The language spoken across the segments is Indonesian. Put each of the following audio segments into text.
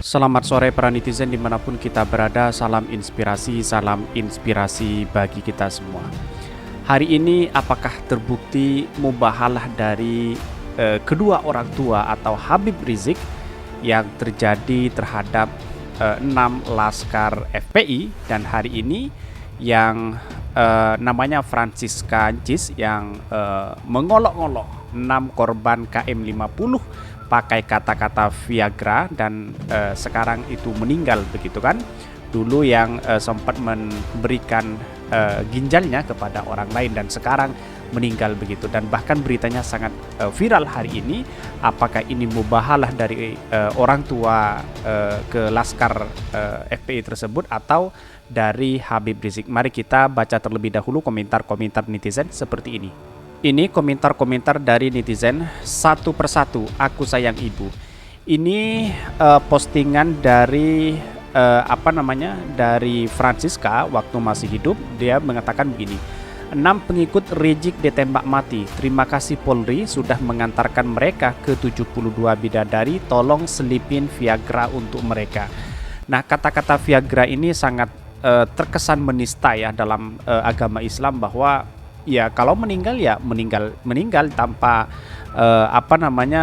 Selamat sore para netizen dimanapun kita berada, salam inspirasi bagi kita semua. Hari ini apakah terbukti mubahalah dari kedua orang tua atau Habib Rizik yang terjadi terhadap 6 laskar FPI, dan hari ini yang namanya Francisca Ancis yang mengolok-olok 6 korban KM50 pakai kata-kata Viagra dan sekarang itu meninggal begitu kan. Dulu yang sempat memberikan ginjalnya kepada orang lain dan sekarang meninggal begitu, dan bahkan beritanya sangat viral hari ini. Apakah ini mubahalah dari orang tua ke laskar FPI tersebut atau dari Habib Rizik? Mari kita baca terlebih dahulu komentar-komentar netizen seperti ini. Ini komentar-komentar dari netizen satu persatu. Aku sayang ibu. Ini postingan dari dari Francisca waktu masih hidup. Dia mengatakan begini: 6 pengikut Rizik ditembak mati. Terima kasih Polri sudah mengantarkan mereka ke 72 bidadari. Tolong selipin Viagra untuk mereka. Nah, kata-kata Viagra ini sangat terkesan menista ya dalam agama Islam, bahwa ya kalau meninggal ya meninggal tanpa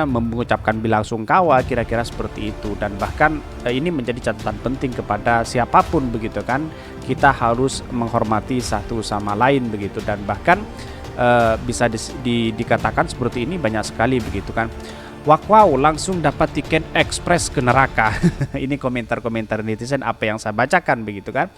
mengucapkan belasungkawa, kira-kira seperti itu. Dan bahkan ini menjadi catatan penting kepada siapapun begitu kan, kita harus menghormati satu sama lain begitu. Dan bahkan bisa dikatakan seperti ini banyak sekali begitu kan. Wow, langsung dapat tiket ekspres ke neraka. Ini komentar-komentar netizen apa yang saya bacakan begitu kan.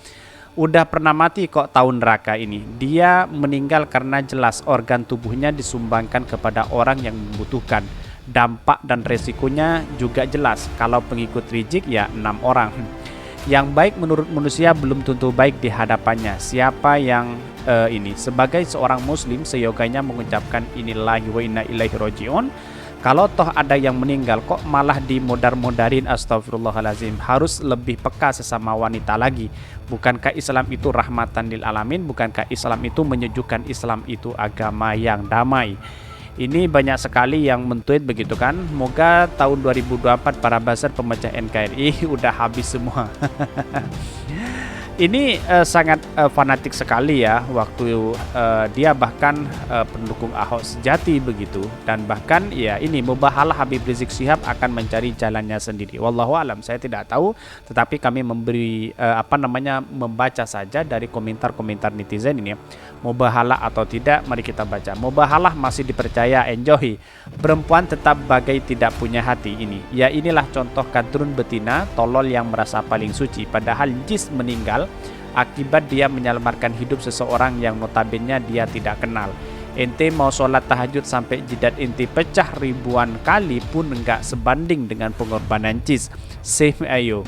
Udah pernah mati kok tahu neraka ini. Dia meninggal karena jelas organ tubuhnya disumbangkan kepada orang yang membutuhkan. Dampak dan resikonya juga jelas. Kalau pengikut Rizik ya 6 orang. Yang baik menurut manusia belum tentu baik di hadapannya. Siapa yang ini sebagai seorang muslim seyoganya mengucapkan inillahi wa inna ilaihi rajiun. Kalau toh ada yang meninggal kok malah dimodar-modarin, astagfirullahalazim. Harus lebih peka sesama wanita lagi. Bukankah Islam itu rahmatan lil alamin? Bukankah Islam itu menyejukkan? Islam itu agama yang damai. Ini banyak sekali yang mentweet begitu kan. Moga tahun 2024 para buzzer pemecah NKRI udah habis semua. Ini sangat fanatik sekali ya, waktu dia bahkan pendukung Ahok sejati begitu. Dan bahkan ya ini mubahalah Habib Rizik Syihab akan mencari jalannya sendiri. Wallahu alam, saya tidak tahu, tetapi kami memberi membaca saja dari komentar-komentar netizen ini. Mubahalah atau tidak, mari kita baca. Mubahalah masih dipercaya, enjoy. Perempuan tetap bagai tidak punya hati ini. Ya inilah contoh kadrun betina tolol yang merasa paling suci, padahal jis meninggal akibat dia menyelamatkan hidup seseorang yang notabene dia tidak kenal. Ente mau sholat tahajud sampai jidat ente pecah ribuan kali pun enggak sebanding dengan pengorbanan jis. Same ayo.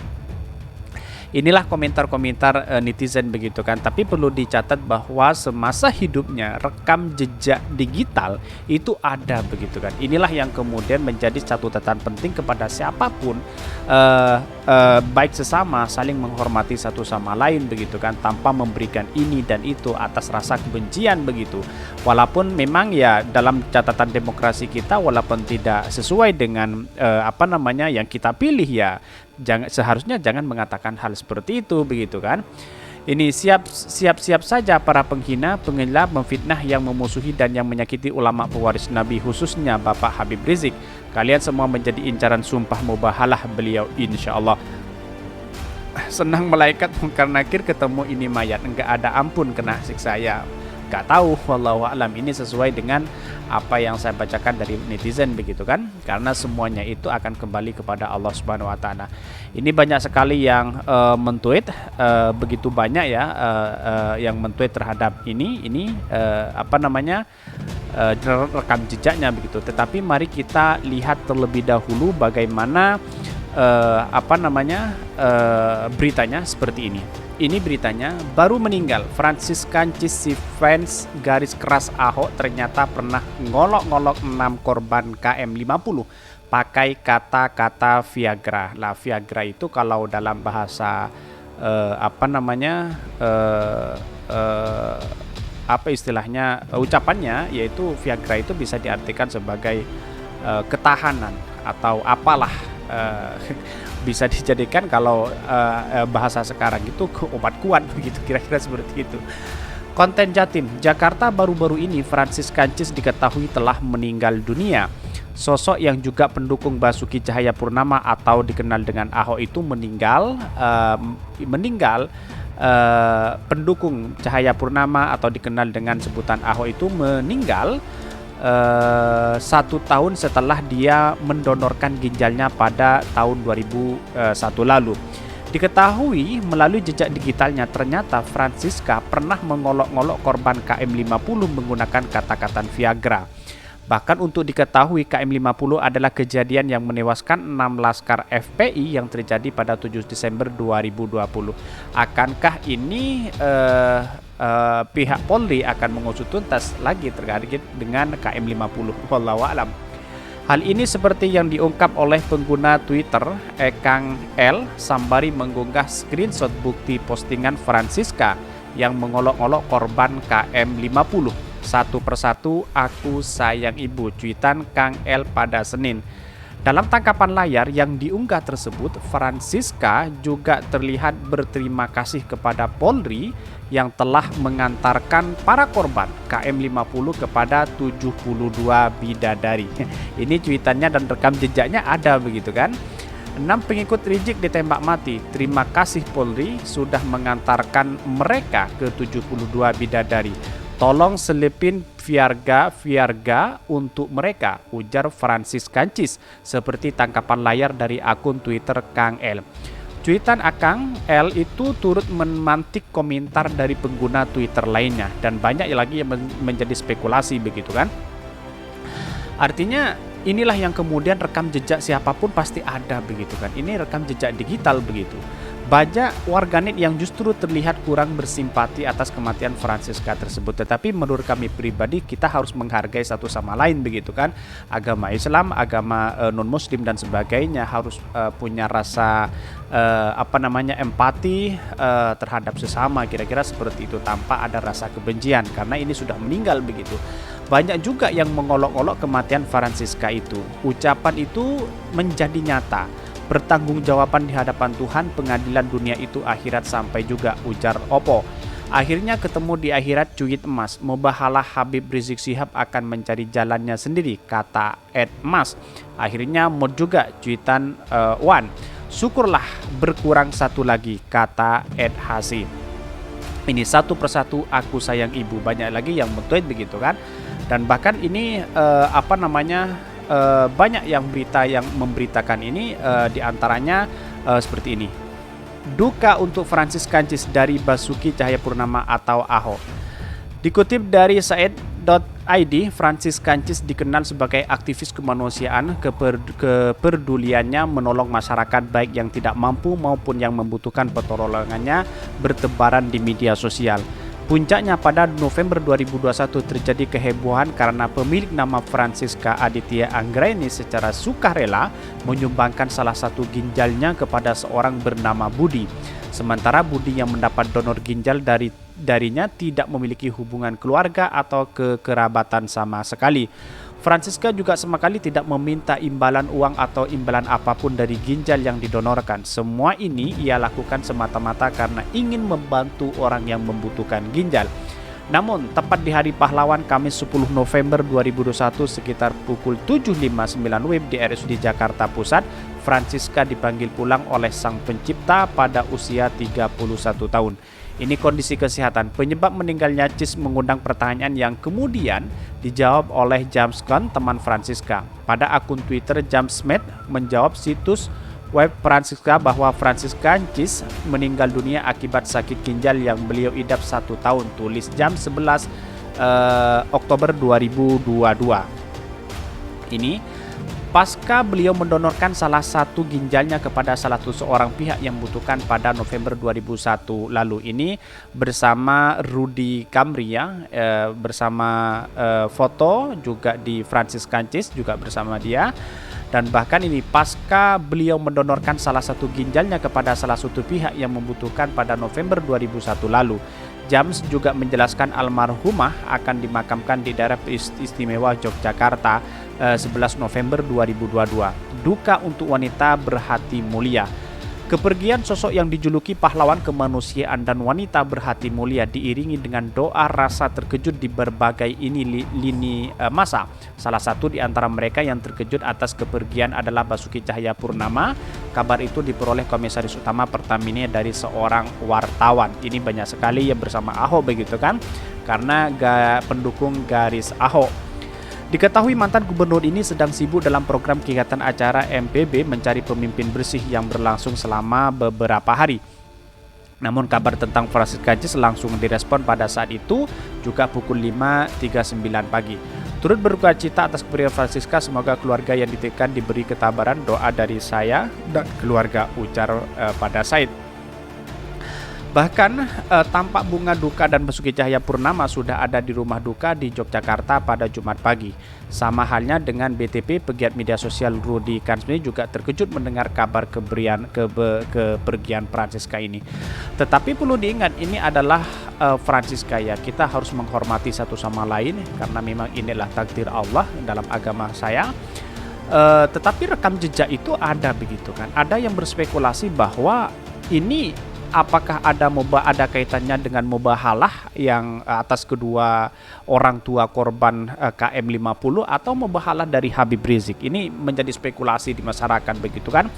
Inilah komentar-komentar netizen begitu kan. Tapi perlu dicatat bahwa semasa hidupnya rekam jejak digital itu ada begitu kan. Inilah yang kemudian menjadi satu catatan penting kepada siapapun, baik sesama, saling menghormati satu sama lain begitu kan, tanpa memberikan ini dan itu atas rasa kebencian begitu. Walaupun memang ya dalam catatan demokrasi kita, walaupun tidak sesuai dengan yang kita pilih ya, seharusnya jangan mengatakan hal seperti itu begitu kan. Ini siap saja para penghina, penggila, memfitnah, yang memusuhi dan yang menyakiti ulama pewaris Nabi, khususnya Bapak Habib Rizik. Kalian semua menjadi incaran sumpah mubahalah beliau insyaallah. Senang malaikat mungkar nakir ketemu ini mayat, enggak ada ampun kena siksa ya. Gak tahu, wallahu alam. Ini sesuai dengan apa yang saya bacakan dari netizen begitu kan, karena semuanya itu akan kembali kepada Allah Subhanahu wa taala. Ini banyak sekali yang mentweet, begitu banyak ya yang mentweet terhadap ini rekam jejaknya begitu. Tetapi mari kita lihat terlebih dahulu bagaimana beritanya seperti ini. Ini beritanya, baru meninggal Francisca Ancis, si fans garis keras Ahok ternyata pernah ngolok-ngolok 6 korban KM50 pakai kata-kata Viagra. Lah Viagra itu kalau dalam bahasa ucapannya, yaitu Viagra itu bisa diartikan sebagai ketahanan atau apalah bisa dijadikan kalau bahasa sekarang itu obat kuat begitu, kira-kira seperti itu. Konten Jatim, Jakarta baru-baru ini Francis Kancis diketahui telah meninggal dunia. Sosok yang juga pendukung Basuki Cahayapurnama atau dikenal dengan Ahok itu meninggal pendukung Cahayapurnama atau dikenal dengan sebutan Ahok itu meninggal 1 tahun setelah dia mendonorkan ginjalnya pada tahun 2001 lalu. Diketahui melalui jejak digitalnya ternyata Francisca pernah mengolok-ngolok korban KM50 menggunakan kata-kata Viagra. Bahkan untuk diketahui KM50 adalah kejadian yang menewaskan 6 laskar FPI yang terjadi pada 7 Desember 2020. Akankah ini pihak Polri akan mengusut tuntas lagi terkait dengan KM50? Wallahu a'lam. Hal ini seperti yang diungkap oleh pengguna Twitter Kang L sambari mengunggah screenshot bukti postingan Francisca yang mengolok-olok korban KM50. Satu persatu aku sayang ibu, cuitan Kang L pada Senin. Dalam tangkapan layar yang diunggah tersebut, Francisca juga terlihat berterima kasih kepada Polri yang telah mengantarkan para korban KM50 kepada 72 bidadari. Ini cuitannya dan rekam jejaknya ada begitu kan. 6 pengikut Rizik ditembak mati. Terima kasih Polri sudah mengantarkan mereka ke 72 bidadari. Tolong selipin Viagra untuk mereka, ujar Francis Kancis, seperti tangkapan layar dari akun Twitter Kang L. Cuitan Kang L itu turut memantik komentar dari pengguna Twitter lainnya, dan banyak lagi yang menjadi spekulasi begitu kan. Artinya inilah yang kemudian rekam jejak siapapun pasti ada begitu kan. Ini rekam jejak digital begitu. Banyak warganet yang justru terlihat kurang bersimpati atas kematian Francisca tersebut. Tetapi menurut kami pribadi kita harus menghargai satu sama lain begitu kan. Agama Islam, agama non-muslim dan sebagainya harus punya rasa empati terhadap sesama, kira-kira seperti itu, tanpa ada rasa kebencian karena ini sudah meninggal begitu. Banyak juga yang mengolok-olok kematian Francisca itu. Ucapan itu menjadi nyata. Pertanggungjawaban di hadapan Tuhan, pengadilan dunia itu akhirat sampai juga, ujar Oppo. Akhirnya ketemu di akhirat, cuit emas. Mubahalah Habib Rizik Syihab akan mencari jalannya sendiri, kata Ed Mas. Akhirnya mod juga cuitan Wan. Syukurlah berkurang satu lagi, kata Ed Hasi. Ini satu persatu aku sayang ibu. Banyak lagi yang men-tweet begitu kan. Dan bahkan ini banyak yang berita yang memberitakan ini, diantaranya seperti ini. Duka untuk Francis Kancis dari Basuki Cahayapurnama atau Ahok. Dikutip dari Said.id, Francis Kancis dikenal sebagai aktivis kemanusiaan. Kepeduliannya menolong masyarakat baik yang tidak mampu maupun yang membutuhkan pertolongannya bertebaran di media sosial. Puncaknya pada November 2021 terjadi kehebohan karena pemilik nama Francisca Aditya Anggraini secara sukarela menyumbangkan salah satu ginjalnya kepada seorang bernama Budi. Sementara Budi yang mendapat donor ginjal darinya tidak memiliki hubungan keluarga atau kekerabatan sama sekali. Francisca juga sama sekali tidak meminta imbalan uang atau imbalan apapun dari ginjal yang didonorkan. Semua ini ia lakukan semata-mata karena ingin membantu orang yang membutuhkan ginjal. Namun, tepat di Hari Pahlawan Kamis 10 November 2021 sekitar pukul 7.59 WIB di RSUD Jakarta Pusat, Francisca dipanggil pulang oleh sang pencipta pada usia 31 tahun. Ini kondisi kesehatan. Penyebab meninggalnya Cis mengundang pertanyaan yang kemudian dijawab oleh James Gunn, teman Francisca. Pada akun Twitter, James Smith menjawab situs web Francisca bahwa Francisca Cis meninggal dunia akibat sakit ginjal yang beliau idap 1 tahun. Tulis jam 11 Oktober 2022. Ini pasca beliau mendonorkan salah satu ginjalnya kepada salah satu seorang pihak yang membutuhkan pada November 2001 lalu. Ini bersama Rudy Kamri ya, bersama foto juga di Francis Kancis juga bersama dia. Dan bahkan ini pasca beliau mendonorkan salah satu ginjalnya kepada salah satu pihak yang membutuhkan pada November 2001 lalu. James juga menjelaskan almarhumah akan dimakamkan di daerah istimewa Yogyakarta 11 November 2022. duka untuk wanita berhati mulia. Kepergian sosok yang dijuluki pahlawan kemanusiaan dan wanita berhati mulia diiringi dengan doa rasa terkejut di berbagai lini masa. Salah satu di antara mereka yang terkejut atas kepergian adalah Basuki Cahayapurnama. Kabar itu diperoleh Komisaris Utama Pertamina dari seorang wartawan. Ini banyak sekali yang bersama Ahok begitu kan, karena pendukung garis Ahok. Diketahui mantan gubernur ini sedang sibuk dalam program kegiatan acara MPB mencari pemimpin bersih yang berlangsung selama beberapa hari. Namun kabar tentang Francisca Jess langsung direspon pada saat itu, juga pukul 5.39 pagi. Turut berduka cita atas kepergian Francisca, semoga keluarga yang ditekan diberi ketabahan, doa dari saya dan keluarga, ujar pada Said. Bahkan tampak bunga duka dan Basuki Cahayapurnama sudah ada di rumah duka di Yogyakarta pada Jumat pagi. Sama halnya dengan BTP, pegiat media sosial Rudy Kansmi juga terkejut mendengar kabar kepergian Francisca ini. Tetapi perlu diingat, ini adalah Francisca ya. Kita harus menghormati satu sama lain karena memang inilah takdir Allah dalam agama saya. Tetapi rekam jejak itu ada begitu kan. Ada yang berspekulasi bahwa ini apakah ada kaitannya dengan mubahalah yang atas kedua orang tua korban KM 50 atau mubahalah dari Habib Rizik. Ini menjadi spekulasi di masyarakat begitu kan.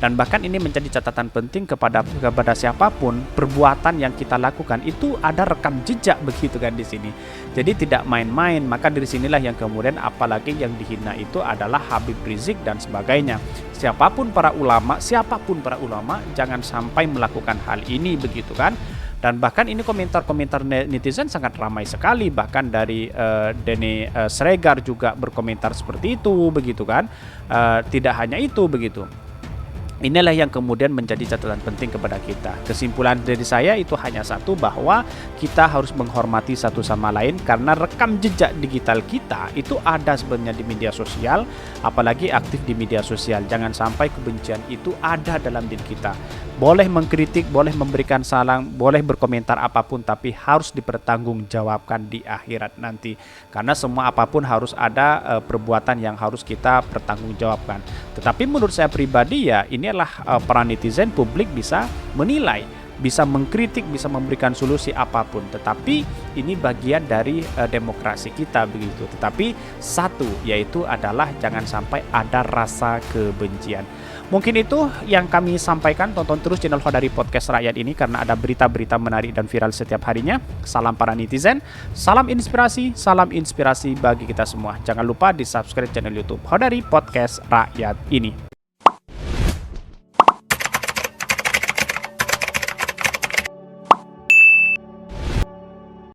Dan bahkan ini menjadi catatan penting kepada siapapun, perbuatan yang kita lakukan itu ada rekam jejak begitu kan di sini. Jadi tidak main-main, maka dari sinilah yang kemudian apalagi yang dihina itu adalah Habib Rizik dan sebagainya. Siapapun para ulama, jangan sampai melakukan hal ini begitu kan. Dan bahkan ini komentar-komentar netizen sangat ramai sekali, bahkan dari Dene Sregar juga berkomentar seperti itu begitu kan. Tidak hanya itu begitu. Inilah yang kemudian menjadi catatan penting kepada kita. Kesimpulan dari saya itu hanya satu, bahwa kita harus menghormati satu sama lain karena rekam jejak digital kita itu ada sebenarnya di media sosial, apalagi aktif di media sosial. Jangan sampai kebencian itu ada dalam diri kita. Boleh mengkritik, boleh memberikan salam, boleh berkomentar apapun, tapi harus dipertanggungjawabkan di akhirat nanti. Karena semua apapun harus ada perbuatan yang harus kita pertanggungjawabkan. Tetapi menurut saya pribadi ya, ini adalah para netizen, publik bisa menilai, bisa mengkritik, bisa memberikan solusi apapun. Tetapi ini bagian dari demokrasi kita begitu. Tetapi satu, yaitu adalah jangan sampai ada rasa kebencian. Mungkin itu yang kami sampaikan. Tonton terus channel Khodari Podcast Rakyat ini karena ada berita-berita menarik dan viral setiap harinya. Salam para netizen, salam inspirasi bagi kita semua. Jangan lupa di subscribe channel YouTube Khodari Podcast Rakyat ini.